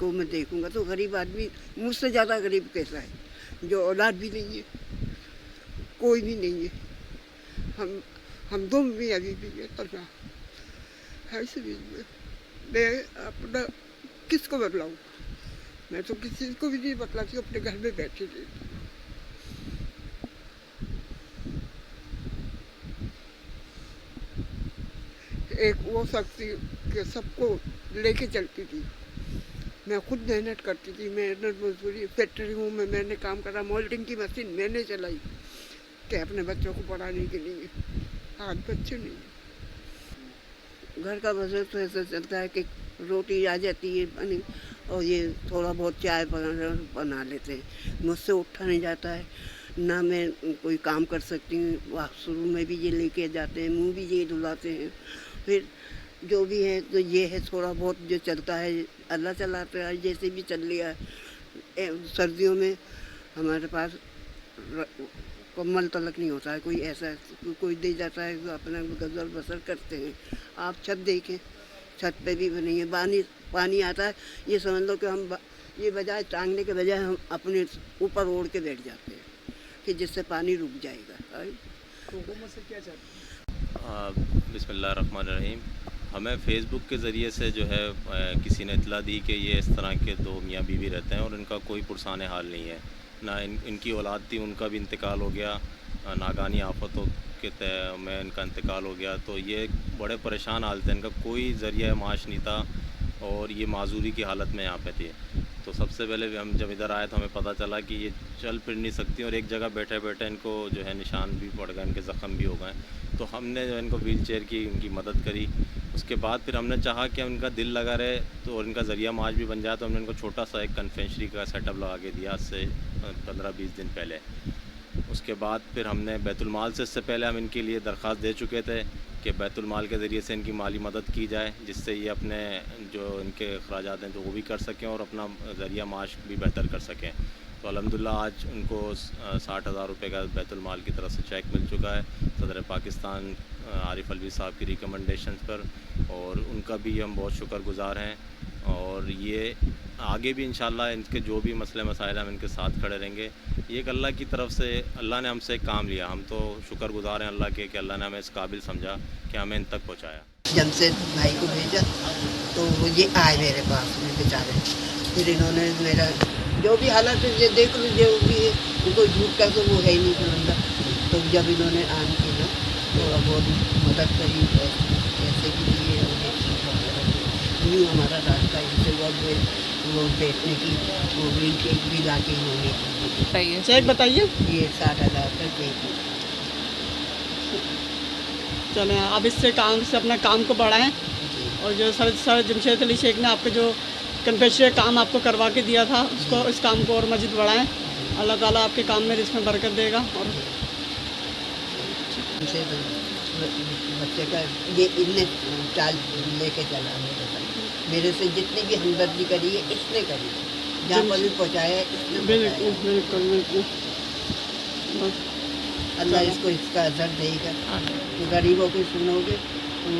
को मैं देखूंगा तो गरीब आदमी मुझसे ज़्यादा गरीब कैसा है, जो औलाद भी नहीं है, कोई भी नहीं है। हम दो भी अभी भी है तन्हा है। इस बीच में मैं अपना किसको बतलाऊँ? मैं तो किसी को भी नहीं बतलाती, अपने घर में बैठी रही। एक वो शक्ति के सबको लेके चलती थी। मैं खुद मेहनत करती थी, मेहनत मजदूरी, फैक्ट्रियों में मैंने काम करा, मोल्डिंग की मशीन मैंने चलाई कि अपने बच्चों को पढ़ाने के लिए। आज बच्चे नहीं। घर का बजट तो ऐसा चलता है कि रोटी आ जाती है बनी और ये थोड़ा बहुत चाय बना लेते हैं। मुझसे उठा नहीं जाता है, ना मैं कोई काम कर सकती हूँ। शुरू में भी ये लेके जाते हैं, मुँह भी ये धुलाते हैं। फिर जो भी है तो ये है थोड़ा बहुत जो चलता है, अल्लाह चलाता है, जैसे भी चल लिया है। सर्दियों में हमारे पास कम्बल तलक नहीं होता है, कोई ऐसा कोई दे जाता है तो अपना गुजर बसर करते हैं। आप छत देखें, छत पे भी नहीं है, पानी आता है, ये समझ लो कि हम ये बजाय टांगने के बजाय हम अपने ऊपर ओढ़ के बैठ जाते हैं कि जिससे पानी रुक जाएगा। हुकूमत से क्या चाहते हैं? बिस्मिल्लाहिर्रहमानिर्रहीम। हमें फ़ेसबुक के ज़रिए से जो है किसी ने इत्तला दी कि ये इस तरह के दो मियाँ बीवी रहते हैं और इनका कोई पुरसान हाल नहीं है, ना इनकी औलाद थी, उनका भी इंतकाल हो गया, नागानी आफतों के में इनका इंतकाल हो गया। तो ये बड़े परेशान हालत है, इनका कोई ज़रिया माश नहीं था और ये माजूरी की हालत में यहाँ पे थे। तो सबसे पहले हम जब इधर आए तो हमें पता चला कि ये चल फिर नहीं सकती और एक जगह बैठे बैठे इनको जो है निशान भी पड़ गए, इनके ज़ख़म भी हो गए। तो हमने जो इनको व्हील चेयर की इनकी मदद करी। उसके बाद फिर हमने चाहा कि इनका दिल लगा रहे तो और इनका ज़रिया माश भी बन जाए, तो हमने इनको छोटा सा एक कन्फेक्शनरी का सेटअप लगा के दिया आज से 15-20 दिन पहले। उसके बाद फिर हमने बैतुलमाल से, इससे पहले हम इनके लिए दरख्वास्त दे चुके थे कि बैतुलमाल के ज़रिए से इनकी माली मदद की जाए, जिससे ये अपने जो इनके अखराजात हैं तो वो भी कर सकें और अपना ज़रिया माश भी बेहतर कर सकें। तो अल्हम्दुलिल्लाह आज उनको 60,000 रुपये का बैतुलमाल की तरफ से चेक मिल चुका है सदर पाकिस्तान आरिफ अलवी साहब की रिकमेंडेशन पर, और उनका भी हम बहुत शुक्रगुज़ार हैं। और ये आगे भी इंशाल्लाह इनके जो भी मसले मसाइल हम इनके साथ खड़े रहेंगे। ये एक अल्लाह की तरफ से, अल्लाह ने हमसे एक काम लिया, हम तो शुक्रगुज़ार हैं अल्लाह के कि अल्लाह ने हमें इस काबिल समझा कि हमें इन तक पहुँचाया। जमशेद भाई को भेजा तो वो ये आए मेरे पास में बेचारे। फिर इन्होंने मेरा जो भी हालत है ये देख लो, जो भी है उनको झूठ का तो वो है ही नहीं समझा। तो जब इन्होंने आन की ना थोड़ा बहुत मदद करी, ऐसे के लिए यूँ हमारा रास्ता इनसे वो बैठने की वो भी ला के इन्होंने चेक बताइए। ये 60,000 का चेक। चलें अब इससे काम से अपना काम को बढ़ाएं। और जो सर जमशेद अली शेख ने आपके जो कन्फेक्शनरी काम आपको करवा के दिया था उसको, इस काम को और मज़ीद बढ़ाएं। अल्लाह ताला आपके काम में इसमें बरकत देगा। और बच्चे का ये इनने चाल लेके चला मेरे से जितनी भी हमदर्दी करी है इसने करी है, जहाँ पर भी पहुँचाया है इसने बिल्कुल बिल्कुल बिल्कुल। अल्लाह इसको इसका असर देगा। तो गरीबों को सुनोगे तो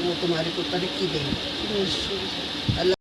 वो तुम्हारे को तरक्की देंगे। बस। अल्लाह